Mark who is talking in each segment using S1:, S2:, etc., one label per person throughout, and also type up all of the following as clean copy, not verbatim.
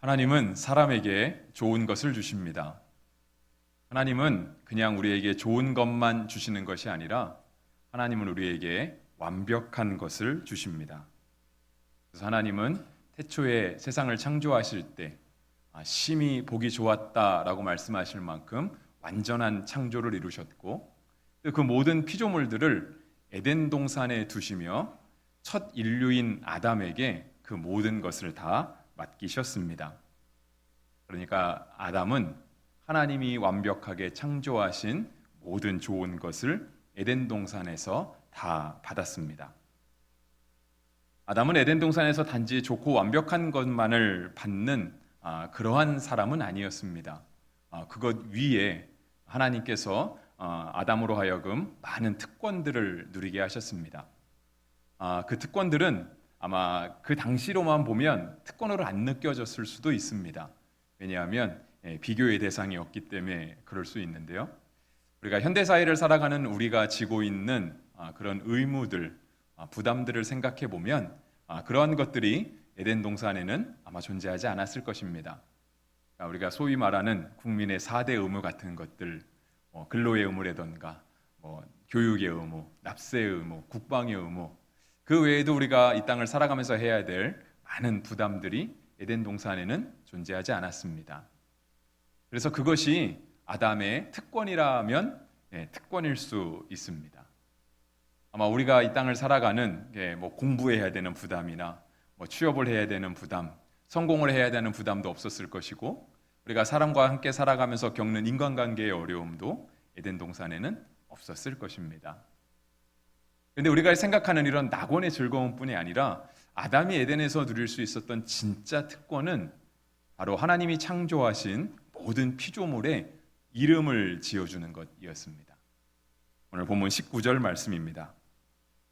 S1: 하나님은 사람에게 좋은 것을 주십니다. 하나님은 그냥 우리에게 좋은 것만 주시는 것이 아니라 하나님은 우리에게 완벽한 것을 주십니다. 그래서 하나님은 태초에 세상을 창조하실 때 심히 보기 좋았다라고 말씀하실 만큼 완전한 창조를 이루셨고 그 모든 피조물들을 에덴 동산에 두시며 첫 인류인 아담에게 그 모든 것을 다 맡기셨습니다. 그러니까 아담은 하나님이 완벽하게 창조하신 모든 좋은 것을 에덴 동산에서 다 받았습니다. 아담은 에덴 동산에서 단지 좋고 완벽한 것만을 받는 그러한 사람은 아니었습니다. 그것 위에 하나님께서 아담으로 하여금 많은 특권들을 누리게 하셨습니다. 그 특권들은 아마 그 당시로만 보면 특권으로 안 느껴졌을 수도 있습니다. 왜냐하면 비교의 대상이었기 때문에 그럴 수 있는데요. 우리가 현대사회를 살아가는 우리가 지고 있는 그런 의무들, 부담들을 생각해 보면 그러한 것들이 에덴 동산에는 아마 존재하지 않았을 것입니다. 우리가 소위 말하는 국민의 4대 의무 같은 것들, 근로의 의무라든가 교육의 의무, 납세의 의무, 국방의 의무, 그 외에도 우리가 이 땅을 살아가면서 해야 될 많은 부담들이 에덴 동산에는 존재하지 않았습니다. 그래서 그것이 아담의 특권이라면 특권일 수 있습니다. 아마 우리가 이 땅을 살아가는 공부해야 되는 부담이나 취업을 해야 되는 부담, 성공을 해야 되는 부담도 없었을 것이고 우리가 사람과 함께 살아가면서 겪는 인간관계의 어려움도 에덴 동산에는 없었을 것입니다. 그런데 우리가 생각하는 이런 낙원의 즐거움뿐이 아니라 아담이 에덴에서 누릴 수 있었던 진짜 특권은 바로 하나님이 창조하신 모든 피조물에 이름을 지어주는 것이었습니다. 오늘 본문 19절 말씀입니다.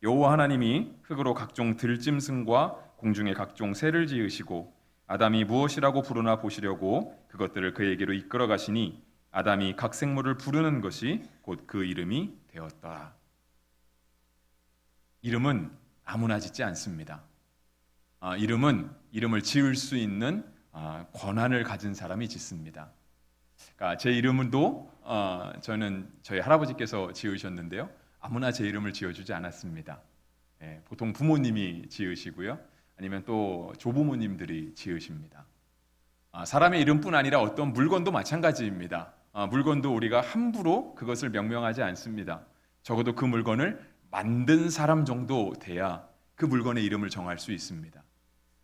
S1: 여호와 하나님이 흙으로 각종 들짐승과 공중의 각종 새를 지으시고 아담이 무엇이라고 부르나 보시려고 그것들을 그에게로 이끌어 가시니 아담이 각 생물을 부르는 것이 곧 그 이름이 되었더라. 이름은 아무나 짓지 않습니다. 이름을 지을 수 있는 권한을 가진 사람이 짓습니다. 그러니까 제 이름도 저는 저희 할아버지께서 지으셨는데요. 아무나 제 이름을 지어주지 않았습니다. 보통 부모님이 지으시고요. 아니면 또 조부모님들이 지으십니다. 사람의 이름뿐 아니라 어떤 물건도 마찬가지입니다. 물건도 우리가 함부로 그것을 명명하지 않습니다. 적어도 그 물건을 만든 사람 정도 돼야 그 물건의 이름을 정할 수 있습니다.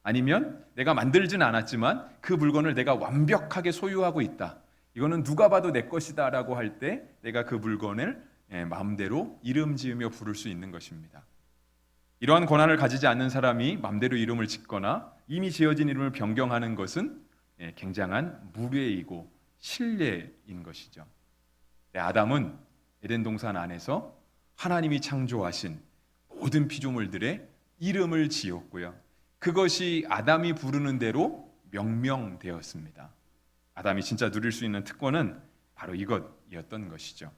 S1: 아니면 내가 만들진 않았지만 그 물건을 내가 완벽하게 소유하고 있다. 이거는 누가 봐도 내 것이다 라고 할 때 내가 그 물건을 마음대로 이름 지으며 부를 수 있는 것입니다. 이러한 권한을 가지지 않는 사람이 마음대로 이름을 짓거나 이미 지어진 이름을 변경하는 것은 굉장한 무례이고 실례인 것이죠. 아담은 에덴 동산 안에서 하나님이 창조하신 모든 피조물들의 이름을 지었고요. 그것이 아담이 부르는 대로 명명되었습니다. 아담이 진짜 누릴 수 있는 특권은 바로 이것이었던 것이죠.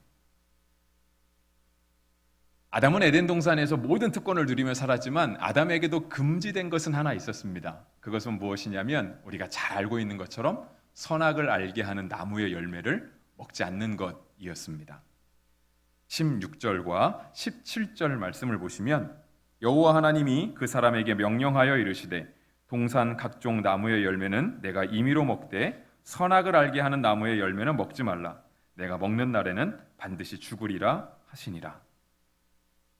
S1: 아담은 에덴 동산에서 모든 특권을 누리며 살았지만 아담에게도 금지된 것은 하나 있었습니다. 그것은 무엇이냐면 우리가 잘 알고 있는 것처럼 선악을 알게 하는 나무의 열매를 먹지 않는 것이었습니다. 16절과 17절 말씀을 보시면 여호와 하나님이 그 사람에게 명령하여 이르시되 동산 각종 나무의 열매는 내가 임의로 먹되 선악을 알게 하는 나무의 열매는 먹지 말라. 내가 먹는 날에는 반드시 죽으리라 하시니라.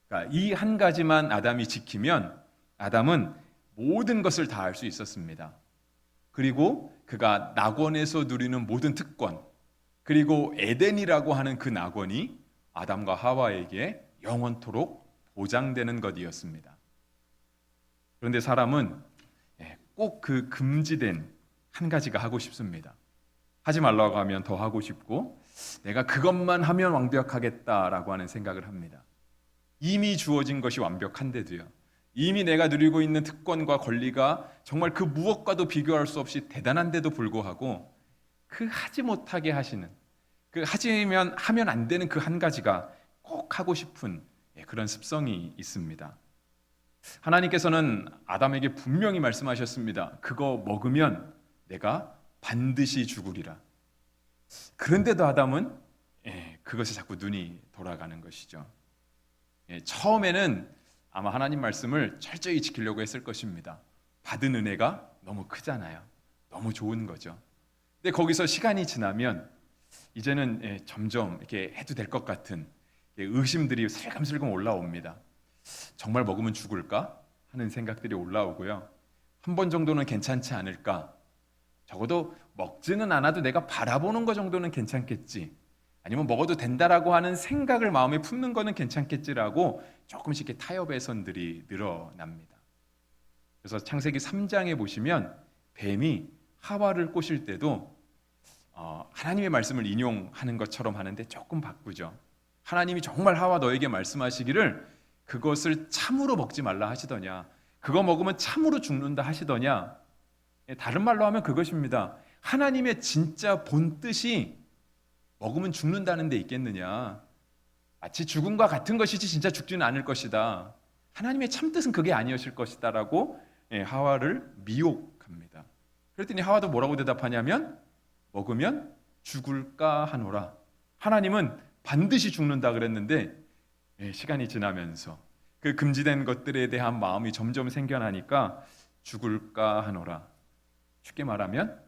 S1: 그러니까 이 한 가지만 아담이 지키면 아담은 모든 것을 다 할 수 있었습니다. 그리고 그가 낙원에서 누리는 모든 특권, 그리고 에덴이라고 하는 그 낙원이 아담과 하와에게 영원토록 보장되는 것이었습니다. 그런데 사람은 꼭 그 금지된 한 가지가 하고 싶습니다. 하지 말라고 하면 더 하고 싶고 내가 그것만 하면 완벽하겠다라고 하는 생각을 합니다. 이미 주어진 것이 완벽한데도요. 이미 내가 누리고 있는 특권과 권리가 정말 그 무엇과도 비교할 수 없이 대단한데도 불구하고 그 하지 못하게 하시는 그 하면 안 되는 그 한 가지가 꼭 하고 싶은 그런 습성이 있습니다. 하나님께서는 아담에게 분명히 말씀하셨습니다. 그거 먹으면 내가 반드시 죽으리라. 그런데도 아담은 그것에 자꾸 눈이 돌아가는 것이죠. 처음에는 아마 하나님 말씀을 철저히 지키려고 했을 것입니다. 받은 은혜가 너무 크잖아요. 너무 좋은 거죠. 근데 거기서 시간이 지나면 이제는 점점 이렇게 해도 될 것 같은 의심들이 슬금슬금 올라옵니다. 정말 먹으면 죽을까 하는 생각들이 올라오고요. 한 번 정도는 괜찮지 않을까? 적어도 먹지는 않아도 내가 바라보는 것 정도는 괜찮겠지. 아니면 먹어도 된다라고 하는 생각을 마음에 품는 거는 괜찮겠지라고 조금씩 이렇게 타협의 선들이 늘어납니다. 그래서 창세기 3장에 보시면 뱀이 하와를 꼬실 때도 하나님의 말씀을 인용하는 것처럼 하는데 조금 바꾸죠. 하나님이 정말 하와 너에게 말씀하시기를 그것을 참으로 먹지 말라 하시더냐, 그거 먹으면 참으로 죽는다 하시더냐. 다른 말로 하면 그것입니다. 하나님의 진짜 본 뜻이 먹으면 죽는다는 데 있겠느냐, 마치 죽음과 같은 것이지 진짜 죽지는 않을 것이다, 하나님의 참뜻은 그게 아니었을 것이다 라고 하와를 미혹합니다. 그랬더니 하와도 뭐라고 대답하냐면 먹으면 죽을까 하노라. 하나님은 반드시 죽는다 그랬는데 시간이 지나면서 그 금지된 것들에 대한 마음이 점점 생겨나니까 죽을까 하노라. 쉽게 말하면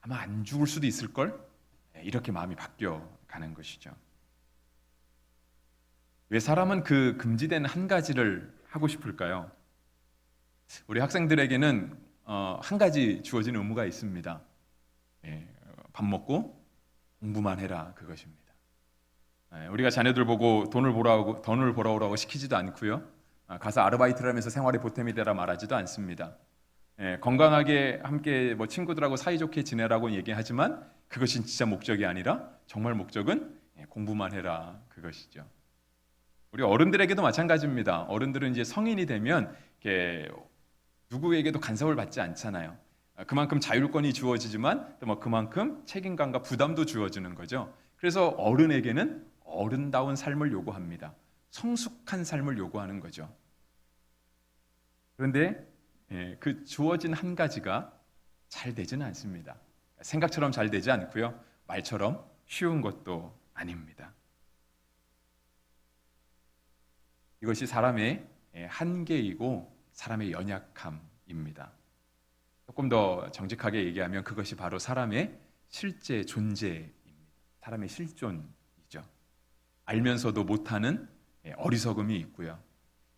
S1: 아마 안 죽을 수도 있을걸? 이렇게 마음이 바뀌어가는 것이죠. 왜 사람은 그 금지된 한 가지를 하고 싶을까요? 우리 학생들에게는 한 가지 주어진 의무가 있습니다. 밥 먹고 공부만 해라, 그것입니다. 우리가 자녀들 보고 돈을 벌어오라고 시키지도 않고요. 가서 아르바이트를 하면서 생활에 보탬이 되라 말하지도 않습니다. 건강하게 함께 친구들하고 사이좋게 지내라고 얘기하지만 그것이 진짜 목적이 아니라 정말 목적은 공부만 해라, 그것이죠. 우리 어른들에게도 마찬가지입니다. 어른들은 이제 성인이 되면 누구에게도 간섭을 받지 않잖아요. 그만큼 자율권이 주어지지만 또 그만큼 책임감과 부담도 주어지는 거죠. 그래서 어른에게는 어른다운 삶을 요구합니다. 성숙한 삶을 요구하는 거죠. 그런데 그 주어진 한 가지가 잘 되지는 않습니다. 생각처럼 잘 되지 않고요. 말처럼 쉬운 것도 아닙니다. 이것이 사람의 한계이고 사람의 연약함입니다. 조금 더 정직하게 얘기하면 그것이 바로 사람의 실제 존재입니다. 사람의 실존이죠. 알면서도 못하는 어리석음이 있고요.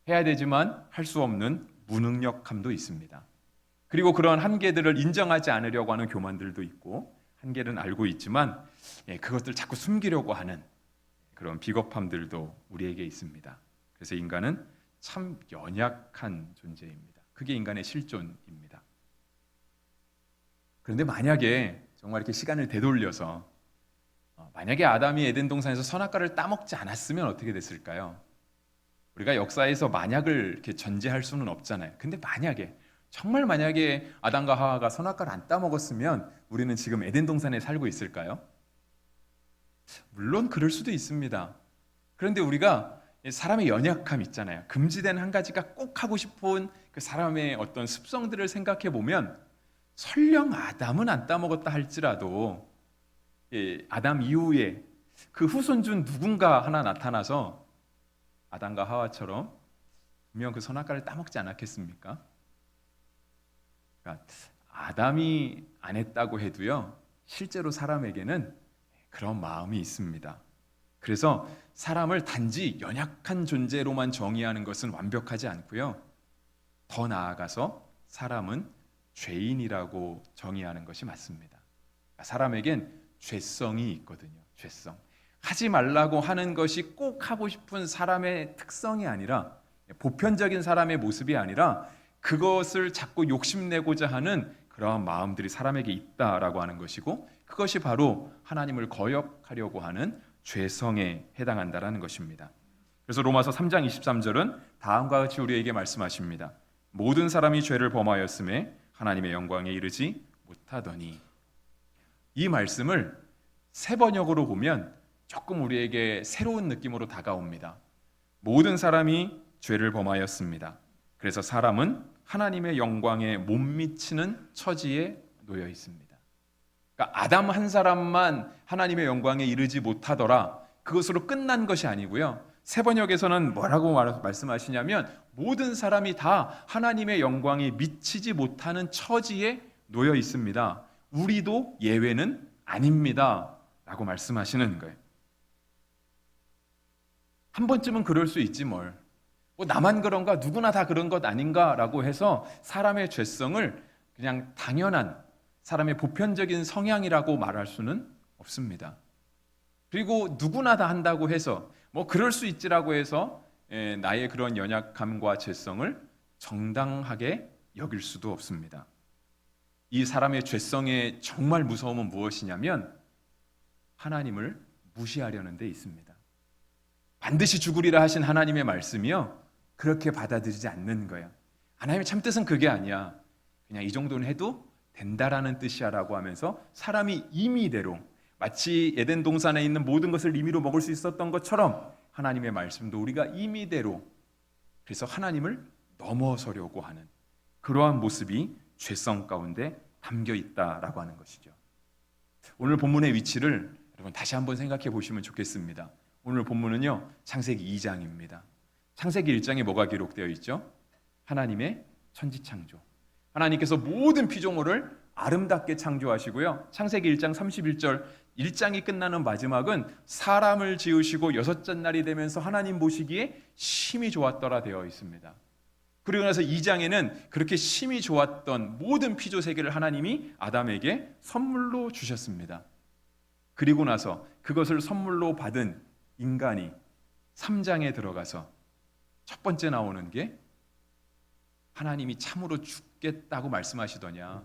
S1: 해야 되지만 할 수 없는 무능력함도 있습니다. 그리고 그런 한계들을 인정하지 않으려고 하는 교만들도 있고, 한계는 알고 있지만 그것들 자꾸 숨기려고 하는 그런 비겁함들도 우리에게 있습니다. 그래서 인간은 참 연약한 존재입니다. 그게 인간의 실존입니다. 그런데 만약에 정말 이렇게 시간을 되돌려서 만약에 아담이 에덴 동산에서 선악과를 따먹지 않았으면 어떻게 됐을까요? 우리가 역사에서 만약을 이렇게 전제할 수는 없잖아요. 근데 정말 만약에 아담과 하와가 선악과를 안 따먹었으면 우리는 지금 에덴 동산에 살고 있을까요? 물론 그럴 수도 있습니다. 그런데 우리가 사람의 연약함 있잖아요. 금지된 한 가지가 꼭 하고 싶은 그 사람의 어떤 습성들을 생각해 보면 설령 아담은 안 따먹었다 할지라도 아담 이후에 그 후손 중 누군가 하나 나타나서 아담과 하와처럼 분명 그 선악과를 따먹지 않았겠습니까? 그러니까 아담이 안 했다고 해도요, 실제로 사람에게는 그런 마음이 있습니다. 그래서 사람을 단지 연약한 존재로만 정의하는 것은 완벽하지 않고요, 더 나아가서 사람은 죄인이라고 정의하는 것이 맞습니다. 사람에겐 죄성이 있거든요. 죄성. 하지 말라고 하는 것이 꼭 하고 싶은 사람의 특성이 아니라, 보편적인 사람의 모습이 아니라 그것을 자꾸 욕심내고자 하는 그러한 마음들이 사람에게 있다라고 하는 것이고, 그것이 바로 하나님을 거역하려고 하는 죄성에 해당한다라는 것입니다. 그래서 로마서 3장 23절은 다음과 같이 우리에게 말씀하십니다. 모든 사람이 죄를 범하였음에 하나님의 영광에 이르지 못하더니. 이 말씀을 새 번역으로 보면 조금 우리에게 새로운 느낌으로 다가옵니다. 모든 사람이 죄를 범하였습니다. 그래서 사람은 하나님의 영광에 못 미치는 처지에 놓여 있습니다. 그러니까 아담 한 사람만 하나님의 영광에 이르지 못하더라, 그것으로 끝난 것이 아니고요. 세번역에서는 뭐라고 말씀하시냐면 모든 사람이 다 하나님의 영광에 미치지 못하는 처지에 놓여 있습니다. 우리도 예외는 아닙니다 라고 말씀하시는 거예요. 한 번쯤은 그럴 수 있지 뭘. 뭐 나만 그런가, 누구나 다 그런 것 아닌가라고 해서 사람의 죄성을 그냥 당연한 사람의 보편적인 성향이라고 말할 수는 없습니다. 그리고 누구나 다 한다고 해서 뭐 그럴 수 있지라고 해서 나의 그런 연약함과 죄성을 정당하게 여길 수도 없습니다. 이 사람의 죄성의 정말 무서움은 무엇이냐면 하나님을 무시하려는 데 있습니다. 반드시 죽으리라 하신 하나님의 말씀이요, 그렇게 받아들이지 않는 거예요. 하나님의 참 뜻은 그게 아니야, 그냥 이 정도는 해도 된다라는 뜻이야 라고 하면서 사람이 임의대로, 마치 에덴 동산에 있는 모든 것을 임의로 먹을 수 있었던 것처럼 하나님의 말씀도 우리가 임의대로, 그래서 하나님을 넘어서려고 하는 그러한 모습이 죄성 가운데 담겨 있다라고 하는 것이죠. 오늘 본문의 위치를 여러분 다시 한번 생각해 보시면 좋겠습니다. 오늘 본문은요, 창세기 2장입니다. 창세기 1장에 뭐가 기록되어 있죠? 하나님의 천지창조. 하나님께서 모든 피조물을 아름답게 창조하시고요. 창세기 1장 31절, 1장이 끝나는 마지막은 사람을 지으시고 여섯째 날이 되면서 하나님 보시기에 심히 좋았더라 되어 있습니다. 그리고 나서 2장에는 그렇게 심히 좋았던 모든 피조 세계를 하나님이 아담에게 선물로 주셨습니다. 그리고 나서 그것을 선물로 받은 인간이 3장에 들어가서 첫 번째 나오는 게 하나님이 참으로 죽겠다고 말씀하시더냐,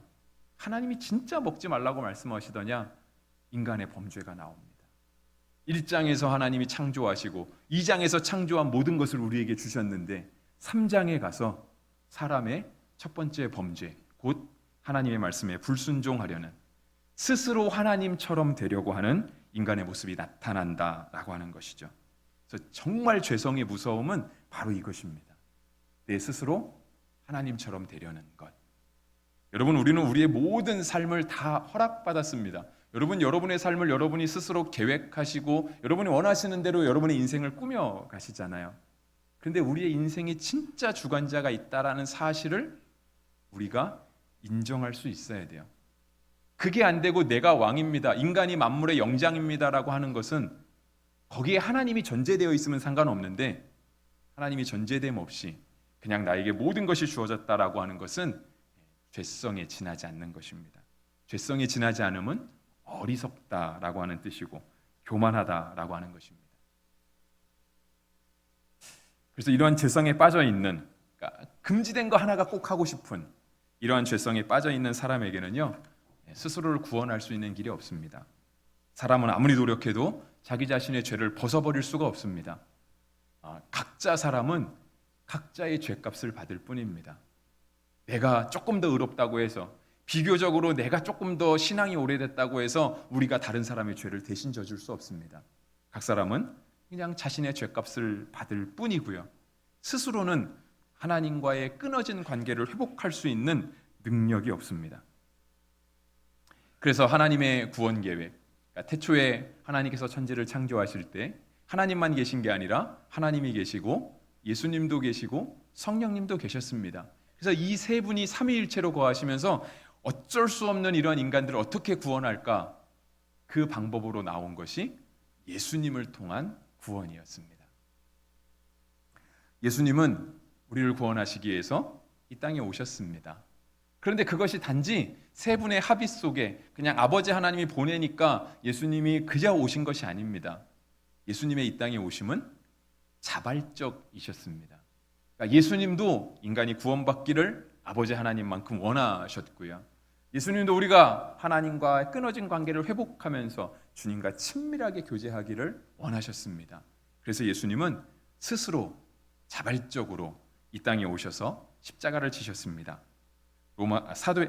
S1: 하나님이 진짜 먹지 말라고 말씀하시더냐, 인간의 범죄가 나옵니다. 1장에서 하나님이 창조하시고 2장에서 창조한 모든 것을 우리에게 주셨는데 3장에 가서 사람의 첫 번째 범죄, 곧 하나님의 말씀에 불순종하려는, 스스로 하나님처럼 되려고 하는 인간의 모습이 나타난다라고 하는 것이죠. 그래서 정말 죄성의 무서움은 바로 이것입니다. 내 스스로 하나님처럼 되려는 것. 여러분, 우리는 우리의 모든 삶을 다 허락받았습니다. 여러분의 삶을 여러분이 스스로 계획하시고 여러분이 원하시는 대로 여러분의 인생을 꾸며 가시잖아요. 그런데 우리의 인생에 진짜 주관자가 있다라는 사실을 우리가 인정할 수 있어야 돼요. 그게 안 되고 내가 왕입니다, 인간이 만물의 영장입니다라고 하는 것은 거기에 하나님이 전제되어 있으면 상관없는데 하나님이 전제됨 없이 그냥 나에게 모든 것이 주어졌다라고 하는 것은 죄성에 지나지 않는 것입니다. 죄성에 지나지 않음은 어리석다라고 하는 뜻이고 교만하다라고 하는 것입니다. 그래서 이러한 죄성에 빠져 있는, 그러니까 금지된 거 하나가 꼭 하고 싶은 이러한 죄성에 빠져 있는 사람에게는요, 스스로를 구원할 수 있는 길이 없습니다. 사람은 아무리 노력해도 자기 자신의 죄를 벗어버릴 수가 없습니다. 각자 사람은 각자의 죄값을 받을 뿐입니다. 내가 조금 더 의롭다고 해서, 비교적으로 내가 조금 더 신앙이 오래됐다고 해서 우리가 다른 사람의 죄를 대신 져줄 수 없습니다. 각 사람은 그냥 자신의 죄값을 받을 뿐이고요, 스스로는 하나님과의 끊어진 관계를 회복할 수 있는 능력이 없습니다. 그래서 하나님의 구원 계획, 그러니까 태초에 하나님께서 천지를 창조하실 때 하나님만 계신 게 아니라 하나님이 계시고 예수님도 계시고 성령님도 계셨습니다. 그래서 이 세 분이 삼위일체로 거하시면서 어쩔 수 없는 이런 인간들을 어떻게 구원할까, 그 방법으로 나온 것이 예수님을 통한 구원이었습니다. 예수님은 우리를 구원하시기 위해서 이 땅에 오셨습니다. 그런데 그것이 단지 세 분의 합의 속에 그냥 아버지 하나님이 보내니까 예수님이 그저 오신 것이 아닙니다. 예수님의 이 땅에 오심은 자발적이셨습니다. 그러니까 예수님도 인간이 구원받기를 아버지 하나님만큼 원하셨고요, 예수님도 우리가 하나님과 끊어진 관계를 회복하면서 주님과 친밀하게 교제하기를 원하셨습니다. 그래서 예수님은 스스로 자발적으로 이 땅에 오셔서 십자가를 지셨습니다. 사도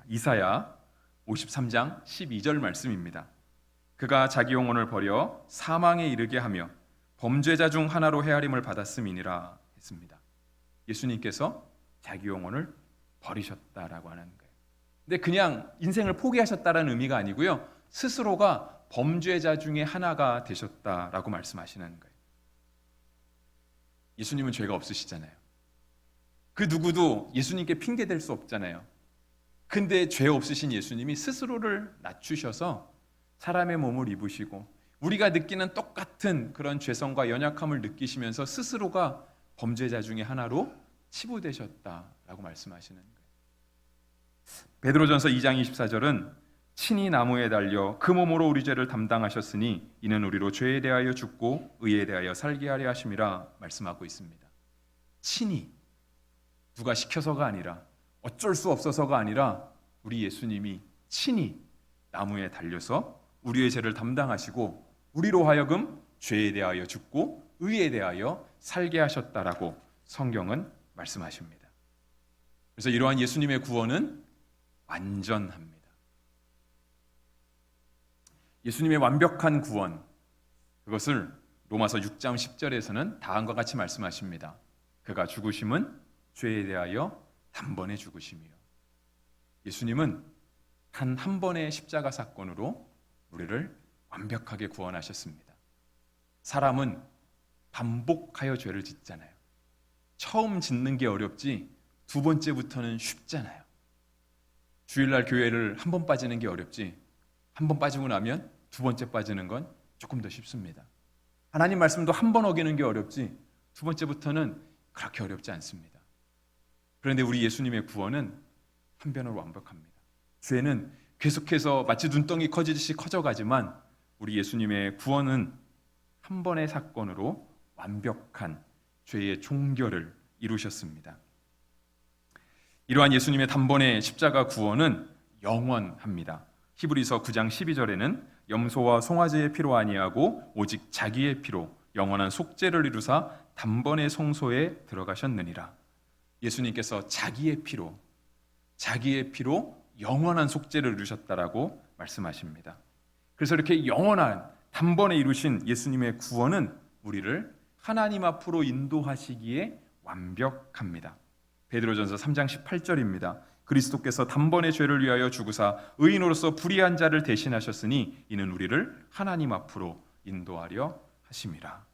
S1: 이사야 53장 12절 말씀입니다. 그가 자기 영혼을 버려 사망에 이르게 하며 범죄자 중 하나로 헤아림을 받았음이니라 했습니다. 예수님께서 자기 영혼을 버리셨다라고 하는 거예요. 근데 그냥 인생을 포기하셨다는 의미가 아니고요. 스스로가 범죄자 중에 하나가 되셨다라고 말씀하시는 거예요. 예수님은 죄가 없으시잖아요. 그 누구도 예수님께 핑계 댈 수 없잖아요. 근데 죄 없으신 예수님이 스스로를 낮추셔서 사람의 몸을 입으시고 우리가 느끼는 똑같은 그런 죄성과 연약함을 느끼시면서 스스로가 범죄자 중에 하나로 치부되셨다라고 말씀하시는 거예요. 베드로전서 2장 24절은 친히 나무에 달려 그 몸으로 우리 죄를 담당하셨으니 이는 우리로 죄에 대하여 죽고 의에 대하여 살게 하려 하심이라 말씀하고 있습니다. 친히, 누가 시켜서가 아니라 어쩔 수 없어서가 아니라 우리 예수님이 친히 나무에 달려서 우리의 죄를 담당하시고 우리로 하여금 죄에 대하여 죽고 의에 대하여 살게 하셨다라고 성경은 말씀하십니다. 그래서 이러한 예수님의 구원은 완전합니다. 예수님의 완벽한 구원, 그것을 로마서 6장 10절에서는 다음과 같이 말씀하십니다. 그가 죽으심은 죄에 대하여 단번에 죽으심이요. 예수님은 단 한 번의 십자가 사건으로 우리를 완벽하게 구원하셨습니다. 사람은 반복하여 죄를 짓잖아요. 처음 짓는 게 어렵지 두 번째부터는 쉽잖아요. 주일날 교회를 한 번 빠지는 게 어렵지 한 번 빠지고 나면 두 번째 빠지는 건 조금 더 쉽습니다. 하나님 말씀도 한 번 어기는 게 어렵지 두 번째부터는 그렇게 어렵지 않습니다. 그런데 우리 예수님의 구원은 한편으로 완벽합니다. 죄는 계속해서 마치 눈덩이 커지듯이 커져가지만 우리 예수님의 구원은 한 번의 사건으로 완벽한 죄의 종결을 이루셨습니다. 이러한 예수님의 단번의 십자가 구원은 영원합니다. 히브리서 9장 12절에는 염소와 송아지의 피로 아니하고 오직 자기의 피로 영원한 속죄를 이루사 단번의 성소에 들어가셨느니라. 예수님께서 자기의 피로 영원한 속죄를 이루셨다라고 말씀하십니다. 그래서 이렇게 영원한 단번에 이루신 예수님의 구원은 우리를 하나님 앞으로 인도하시기에 완벽합니다. 베드로전서 3장 18절입니다. 그리스도께서 단번에 죄를 위하여 죽으사 의인으로서 불의한 자를 대신하셨으니 이는 우리를 하나님 앞으로 인도하려 하심이라.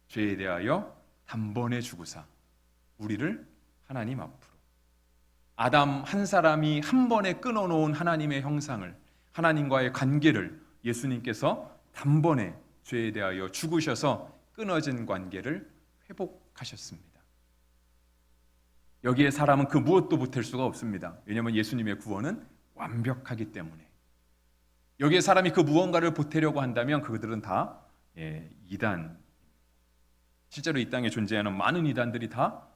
S1: 죄에 대하여 단번에 죽으사 우리를 하나님 앞으로, 아담 한 사람이 한 번에 끊어놓은 하나님의 형상을, 하나님과의 관계를 예수님께서 단번에 죄에 대하여 죽으셔서 끊어진 관계를 회복하셨습니다. 여기에 사람은 그 무엇도 보탤 수가 없습니다. 왜냐하면 예수님의 구원은 완벽하기 때문에. 여기에 사람이 그 무언가를 보태려고 한다면 그들은 다 이단. 실제로 이 땅에 존재하는 많은 이단들이 다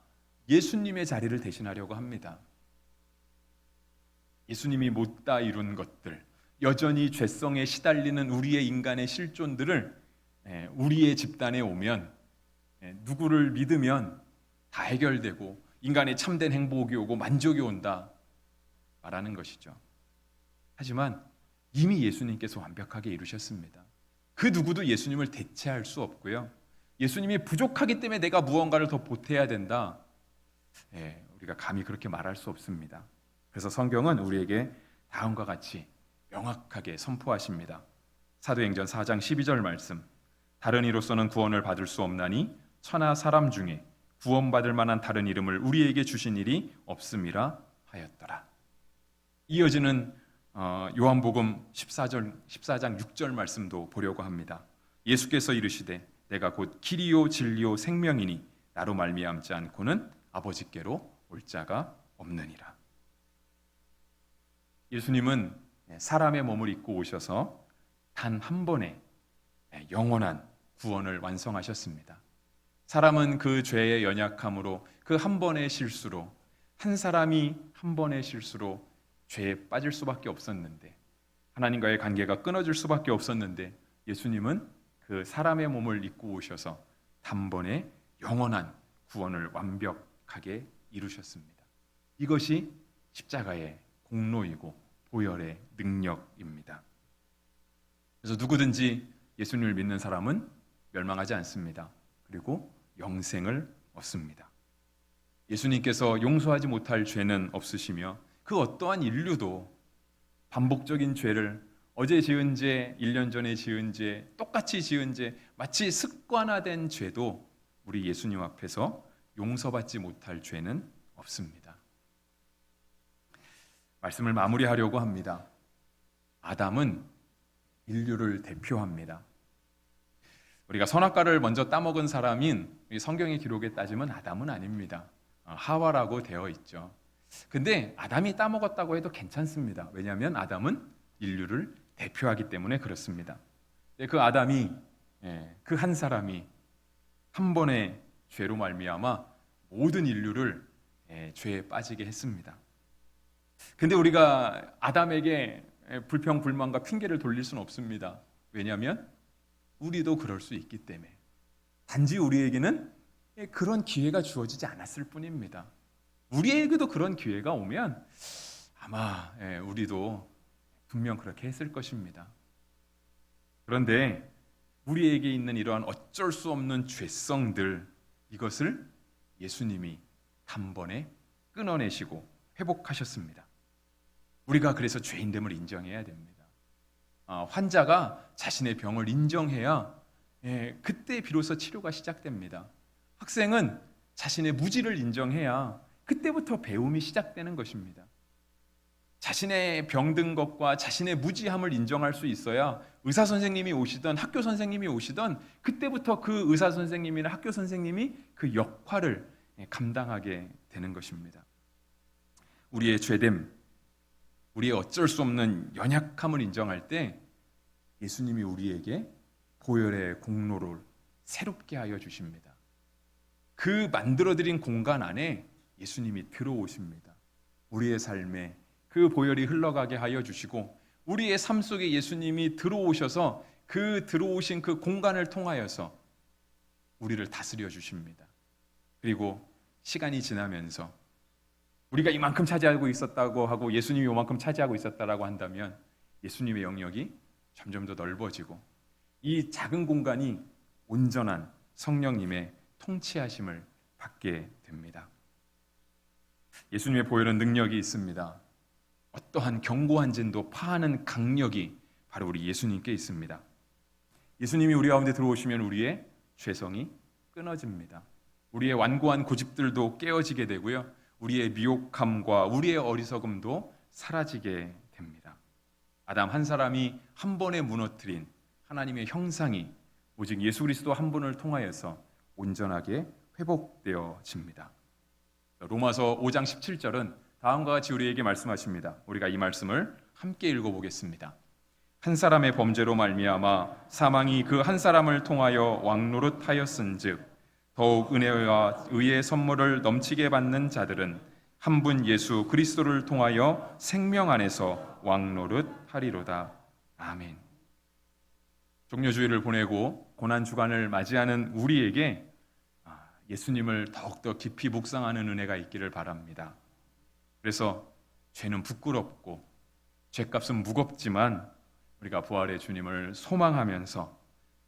S1: 예수님의 자리를 대신하려고 합니다. 예수님이 못다 이룬 것들, 여전히 죄성에 시달리는 우리의 인간의 실존들을 우리의 집단에 오면, 누구를 믿으면 다 해결되고 인간의 참된 행복이 오고 만족이 온다 말하는 것이죠. 하지만 이미 예수님께서 완벽하게 이루셨습니다. 그 누구도 예수님을 대체할 수 없고요. 예수님이 부족하기 때문에 내가 무언가를 더 보태야 된다, 우리가 감히 그렇게 말할 수 없습니다. 그래서 성경은 우리에게 다음과 같이 명확하게 선포하십니다. 사도행전 4장 12절 말씀, 다른 이로서는 구원을 받을 수 없나니 천하 사람 중에 구원받을 만한 다른 이름을 우리에게 주신 일이 없음이라 하였더라. 이어지는 요한복음 14장 6절 말씀도 보려고 합니다. 예수께서 이르시되 내가 곧 길이요 진리요 생명이니 나로 말미암지 않고는 아버지께로 올 자가 없느니라. 예수님은 사람의 몸을 입고 오셔서 단 한 번에 영원한 구원을 완성하셨습니다. 사람은 그 죄의 연약함으로, 그 한 번의 실수로, 한 사람이 한 번의 실수로 죄에 빠질 수밖에 없었는데, 하나님과의 관계가 끊어질 수밖에 없었는데, 예수님은 그 사람의 몸을 입고 오셔서 단번에 영원한 구원을 완벽하게 이루셨습니다. 이것이 십자가의 공로이고 보혈의 능력입니다. 그래서 누구든지 예수님을 믿는 사람은 멸망하지 않습니다. 그리고 영생을 얻습니다. 예수님께서 용서하지 못할 죄는 없으시며 그 어떠한 인류도 반복적인 죄를 어제 지은 죄, 1년 전에 지은 죄, 똑같이 지은 죄, 마치 습관화된 죄도 우리 예수님 앞에서 용서받지 못할 죄는 없습니다. 말씀을 마무리하려고 합니다. 아담은 인류를 대표합니다. 우리가 선악과를 먼저 따먹은 사람인 성경의 기록에 따지면 아담은 아닙니다. 하와라고 되어 있죠. 근데 아담이 따먹었다고 해도 괜찮습니다. 왜냐하면 아담은 인류를 대표하기 때문에 그렇습니다. 그 아담이, 그 한 사람이 한 번의 죄로 말미암아 모든 인류를 죄에 빠지게 했습니다. 근데 우리가 아담에게 불평, 불만과 핑계를 돌릴 수는 없습니다. 왜냐하면 우리도 그럴 수 있기 때문에. 단지 우리에게는 그런 기회가 주어지지 않았을 뿐입니다. 우리에게도 그런 기회가 오면 아마 우리도 분명 그렇게 했을 것입니다. 그런데 우리에게 있는 이러한 어쩔 수 없는 죄성들, 이것을 예수님이 단번에 끊어내시고 회복하셨습니다. 우리가 그래서 죄인됨을 인정해야 됩니다. 환자가 자신의 병을 인정해야 그때 비로소 치료가 시작됩니다. 학생은 자신의 무지를 인정해야 그때부터 배움이 시작되는 것입니다. 자신의 병든 것과 자신의 무지함을 인정할 수 있어야 의사 선생님이 오시던 학교 선생님이 오시던 그때부터 그 의사 선생님이나 학교 선생님이 그 역할을 감당하게 되는 것입니다. 우리의 죄됨, 우리의 어쩔 수 없는 연약함을 인정할 때 예수님이 우리에게 보혈의 공로를 새롭게 하여 주십니다. 그 만들어드린 공간 안에 예수님이 들어오십니다. 우리의 삶에 그 보혈이 흘러가게 하여 주시고 우리의 삶 속에 예수님이 들어오셔서 그 들어오신 그 공간을 통하여서 우리를 다스려 주십니다. 그리고 시간이 지나면서 우리가 이만큼 차지하고 있었다고 하고 예수님이 이만큼 차지하고 있었다라고 한다면 예수님의 영역이 점점 더 넓어지고 이 작은 공간이 온전한 성령님의 통치하심을 받게 됩니다. 예수님의 보혈은 능력이 있습니다. 어떠한 견고한 진도 파하는 강력이 바로 우리 예수님께 있습니다. 예수님이 우리 가운데 들어오시면 우리의 죄성이 끊어집니다. 우리의 완고한 고집들도 깨어지게 되고요. 우리의 미혹함과 우리의 어리석음도 사라지게 됩니다. 아담 한 사람이 한 번에 무너뜨린 하나님의 형상이 오직 예수 그리스도 한 분을 통하여서 온전하게 회복되어집니다. 로마서 5장 17절은 다음과 같이 우리에게 말씀하십니다. 우리가 이 말씀을 함께 읽어보겠습니다. 한 사람의 범죄로 말미암아 사망이 그 한 사람을 통하여 왕노릇하였은즉 더욱 은혜와 의의 선물을 넘치게 받는 자들은 한 분 예수 그리스도를 통하여 생명 안에서 왕노릇하리로다. 아멘. 종료주일을 보내고 고난주간을 맞이하는 우리에게 예수님을 더욱더 깊이 묵상하는 은혜가 있기를 바랍니다. 그래서 죄는 부끄럽고 죄값은 무겁지만 우리가 부활의 주님을 소망하면서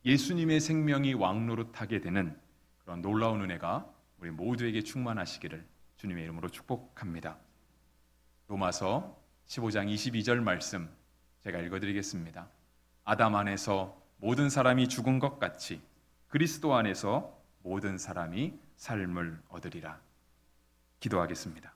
S1: 예수님의 생명이 왕노릇하게 되는 그런 놀라운 은혜가 우리 모두에게 충만하시기를 주님의 이름으로 축복합니다. 로마서 15장 22절 말씀 제가 읽어드리겠습니다. 아담 안에서 모든 사람이 죽은 것 같이 그리스도 안에서 모든 사람이 삶을 얻으리라. 기도하겠습니다.